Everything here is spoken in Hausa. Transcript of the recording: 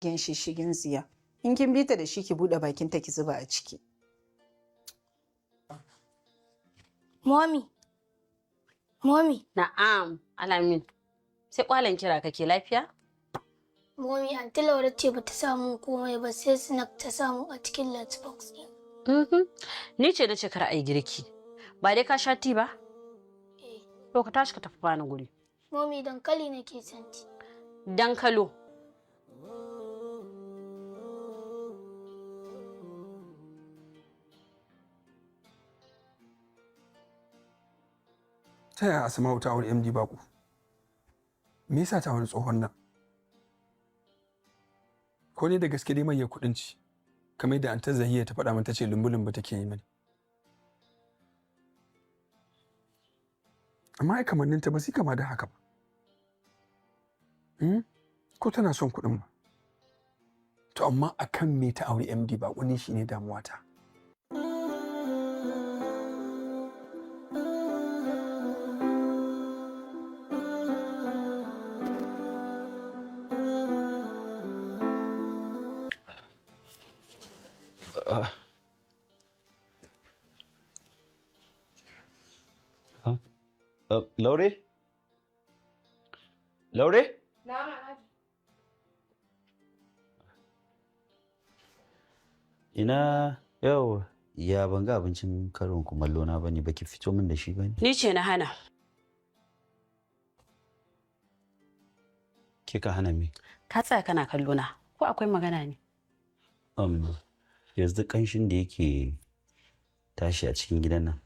Gen shishigin ziya. In kin bi ta da shi ki buɗe bakinta ki zuba a ciki. Mommy. Na'am, Alamin. Sai kwalan kira kake lafiya? Mommy, Aunty Laura ce bata samu komai ba sai snack ta samu a cikin lunchbox ɗin. Ni ce nace kar ai girki. Ba dai ka sha tea ba? To ka tashi ka tafi bani guri. Mommy, dankali nake santi. Dankalo. Ta yaya Asma'u ta aure MD Bako? Me yasa ta wani tsohon nan? Ko ne da gaske dai mai kuɗin ci? Kamar da Anta Zahiya ta faɗa min ta ce lumbu-lumbu take yi mani. Amma ai kamanninta ba su kama da haka ba. Ko tana son kuɗin ba? To amma akan me ta aure MD Bako ne shine damuwata. Laure? Laure? Ina yau ya ban ga abincin karin kumallo na bane baki fito min da shi bane. Ni ce na hana. Kika hana me? Ka tsaya kana kallo na. Ko akwai magana ne? Yanzu kanshin da yake tashi a cikin gidan nan